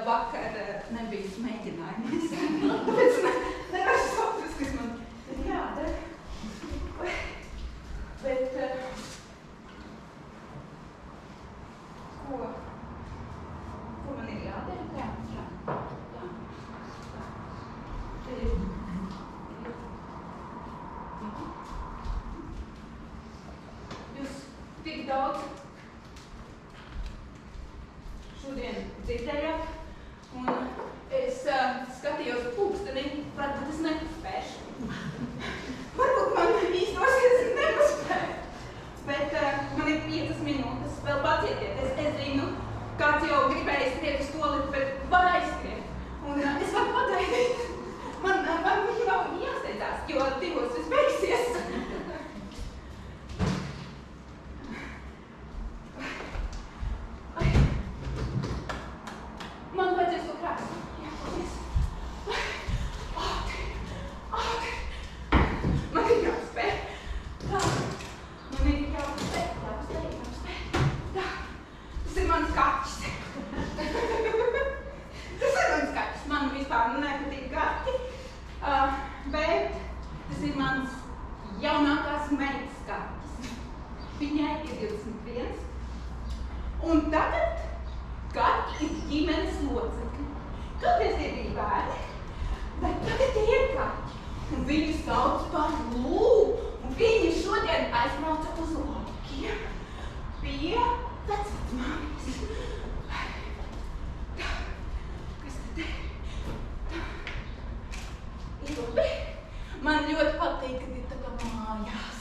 vakar nebiju mēģinājums. Tāpēc nevaru saprast, kas man ir jādara. Bet, ko man ir jādara? Jā. Jūs tik daudz šodien dzirdējāt, un es skatījos pulksteni, varbūt es nepaspēšu. Varbūt man izdosies nepaspēt, bet man ir 5 minūtes, vēl pacietieties. Es zinu, kāds jau gribēja skriet uz toleti, bet var aizskriet. Un es varu pagaidīt. Man nav jāsteidzās, jo 2 viss beigsies. Man vajadzēs to krāsu. Jā, paldies. Ātri. Man ir jāspēj. Tā. Man ir jāspēj. Tā. Tas ir mans kaķis. Man vispār nepatīk kaķi. Bet tas ir mans jaunākās meitas kaķis. Viņai ir 21. Un tagad kaķi ir ģimenes locekļi. Kādreiz tie bija bērni, bet tagad tie ir kaķi. Un viņus sauc par Lū. Un viņi šodien aizbrauca uz laukiem pie vecvecmāmies. Tā, kas tad ir? Tā. Ir labi. Man ļoti patīk, kad ir tā kā mājās.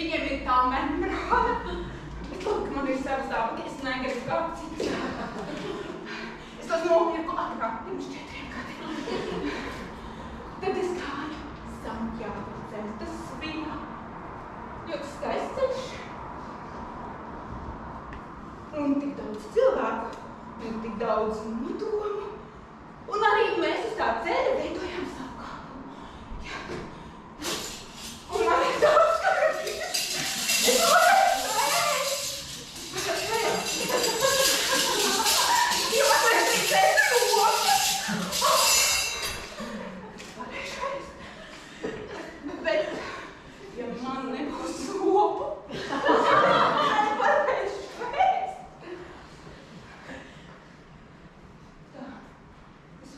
Viņiem ir tā membrāna. Bet lūk, man ir savs dāvaki, es negribu kā cits. Es tos nopirku agrāk, pirms 4 gadiem. Tad es gāju Santiago ceļu, tas bija ļoti skaists ceļš. Un tik daudz cilvēku, un tik daudz nodomu. Un arī mēs uz tā ceļa veidojām savu kāpumu. Jā. Un man ir daudz kāpēc. Es varēju spēt! Jo man vajag trīsēt rokas! Bet, ja man nebūs ropu, nevarēšu spēt! Tā, es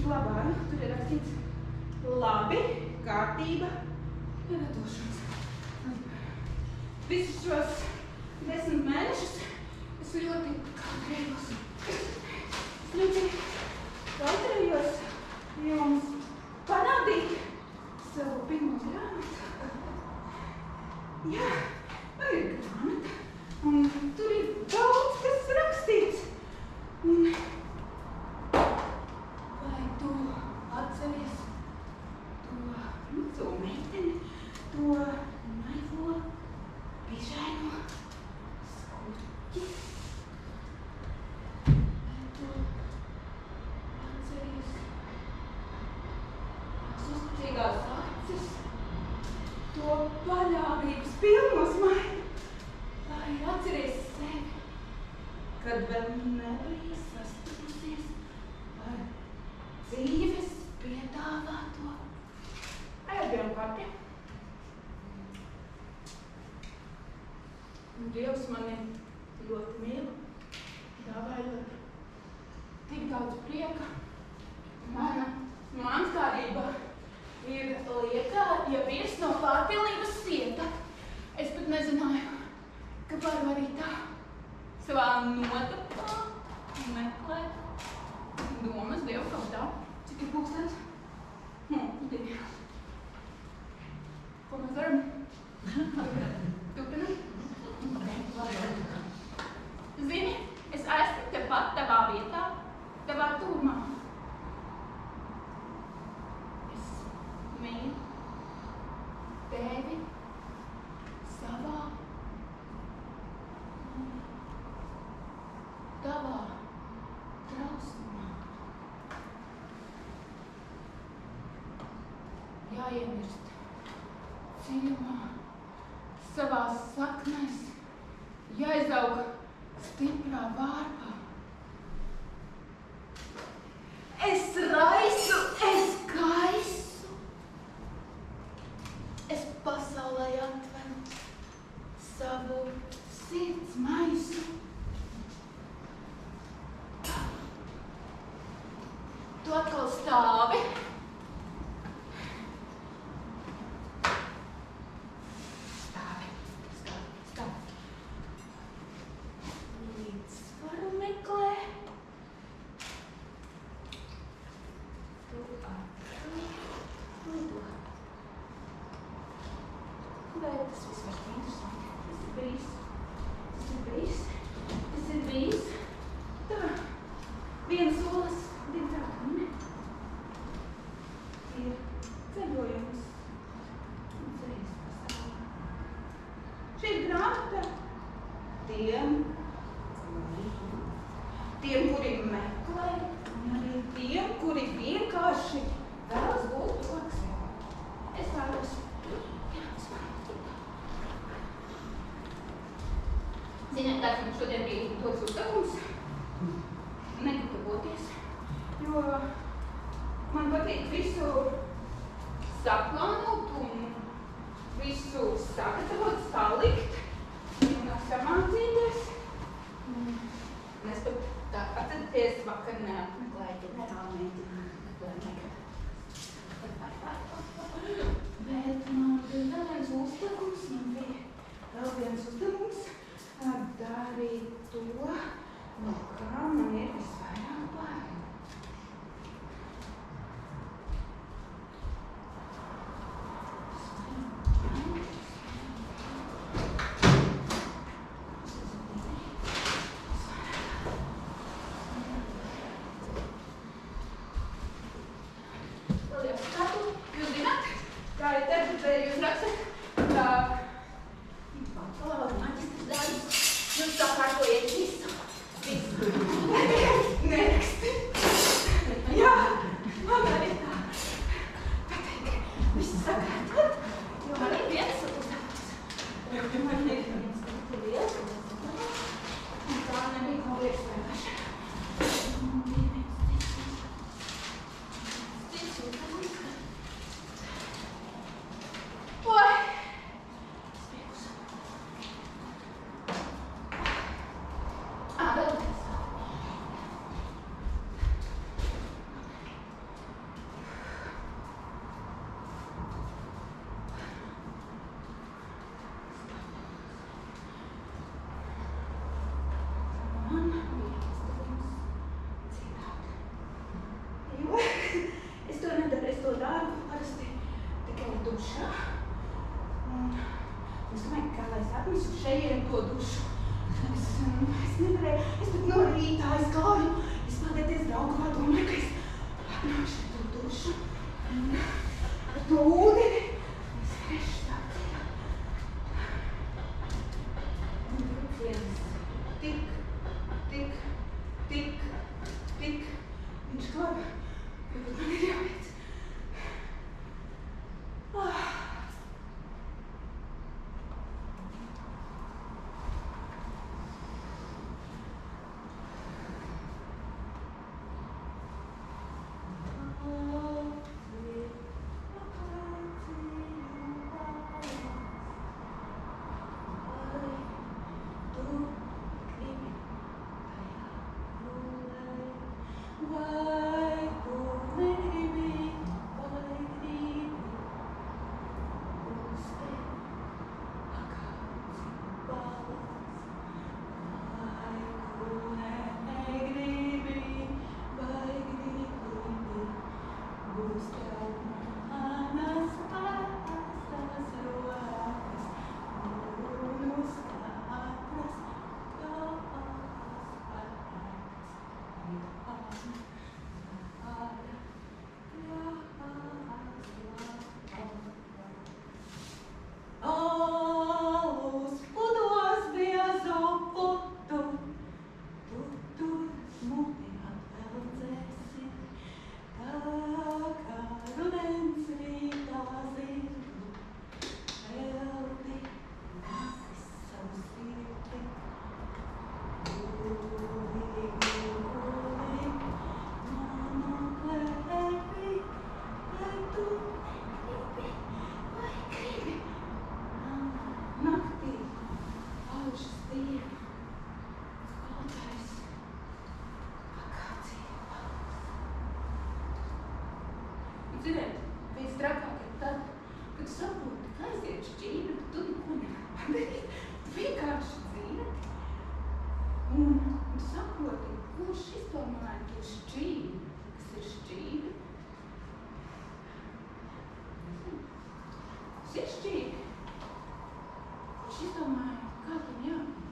glabāju. Tur ir rakstīts labi, kārtība, radošums. Visus šos 10 mēnešus es ļoti kautrējos. Es ļoti kautrējos jums parādīt savu pirmo grāmatu. Jā, man ir grāmata, un tur ir daudz, kas rakstīts. Un vai tu atceries to mazo meiteni, to naivo, bižaino skurķi? Vai tu atceries tās uzticīgās acis, to paļāvības pilno smaidu? Vai atceries sevi, kad vēl nebija sastapusies ar dzīves piedāvāto ēdienu karti? Dievs mani ļoti mīl, dāvājot tik daudz prieka. Mana mankārība ir lieka, ja virs no pārpilnības cieta. Es pat nezināju, ka varu arī tā savā nodapā meklēt domas Dievu kautā. Cik ir pulkstens? 2. Ko mēs daram? Turpinam? Zini, es esmu tepat tavā vietā, tavā tūmā. Es mīlu tevi savā un tavā trausmā. Jāiemirst dziļumā, savās saknēs, jāizaug stiprā vārpā. Es raisu, es gaisu, es pasaulē atveru savu sirds maisu. Tu atkal stāvi. Līdzsvaru meklē. Tu lido. Vai tas viss var būt interesanti? Tas ir bijis. Tā. Viens solis, 2 trākumi. Ir ceļojums un ceļas pasaulē. Šī ir grāmata tiem, kuri meklē, un arī tiem, kuri vienkārši vēlas būt tuvāk sev. Es vēlos. Ziniet, tāds man šodien bija dots uzdevums negatavoties, jo man patīk visu saplānot un visu sagatavot, salikt un samācīties. Es pat tā atceries vakar neapmeklēju ģenerālmeiteni, bet man bija vēl viens uzdevums, darīt to, no kā man ir visvairāk bail. Kā ir tad, jūs rakstat, ka bakalaura maģistra darbs, jūs sakārtojiet visu. Nerakst. to dušu. Es nevarēju, es pat no rīta aizgāju, es pateicies draugā, domāju, ka es atnākšu to dušu. Ar to ūdeni es krešu stācijā. Un vilciens tik, viņš klaba, varbūt man ir jāiet. Ziniet, visstrakāk ir tad, kad saproti, ka aiziet šķīvi, bet tu neko nevari padarīt. Tu vienkārši dziedi. Un tu saproti, kurš izdomāja to šķīvi, kas ir šķīvi. Tas ir šķīvi. Kurš izdomāja, kā tam jābūt.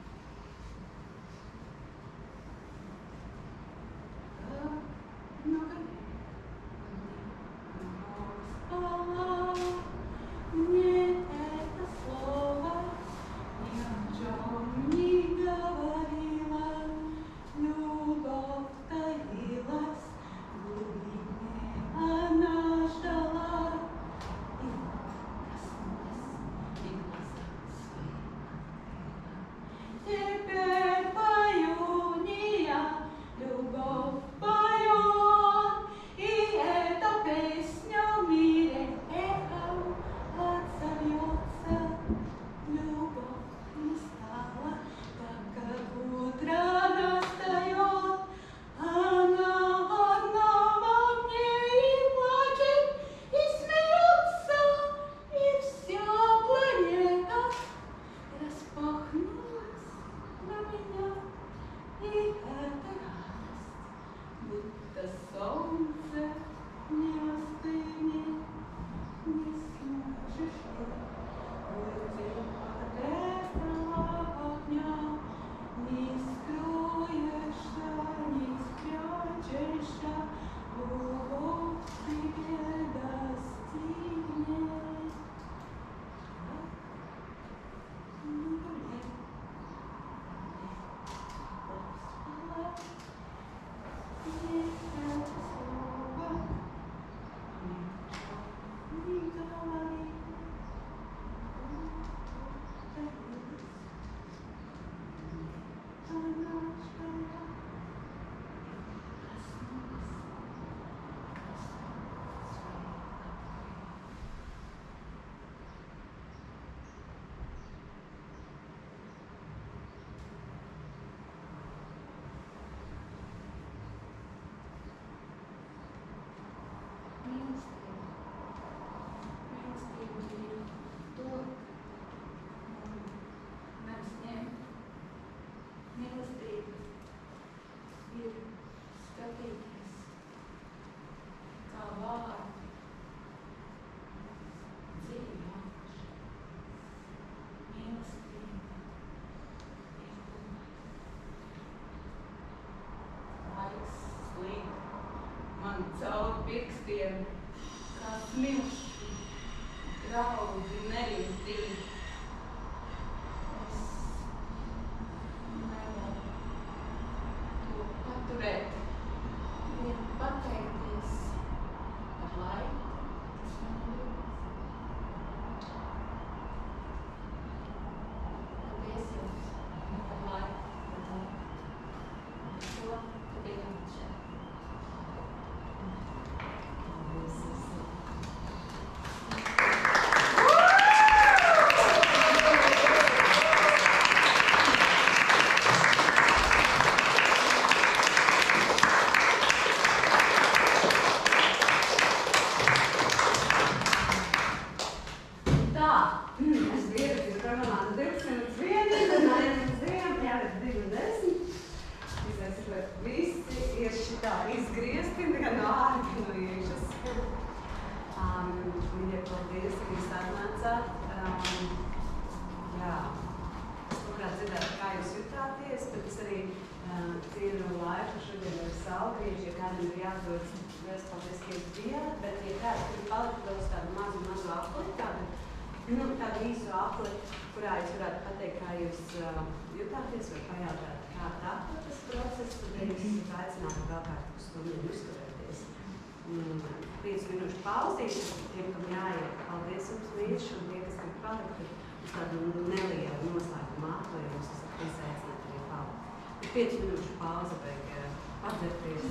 caur pirkstiem, kā smilši, draudi nerimtīgi. Es nevaru to paturēt, vien pateikties par laiku, kas man ir. Paldies jums par laiku, par to, ka bijāt šeit. Izgriezti gan no ārā, gan no iekšas. Mīļie, paldies, ka jūs atnācāt. Jā, es labprāt dzirdētu, kā jūs jutāties, bet es arī cienu laiku šodien ar saulgriežu, ja kādam ir jādodas, liels paldies, ka jūs bijāt, bet ja kāds tur palikt vēl uz tādu mazu apli, tādu īsu apli, kurā jūs varētu pateikt, kā jūs jutāties, vai pajautāt, kā tapta tas process, tad es aicinātu vēl kādu stundu uzturēties. 5 minūšu pauzīt, tiem, kam jāiet. Paldies jums, mīļš, un tie, kas grib palikt, uz tādu nelielu noslēgumu apli, jūs esat izaicināt arī palikt. 5 minūšu pauze, vajag padarties.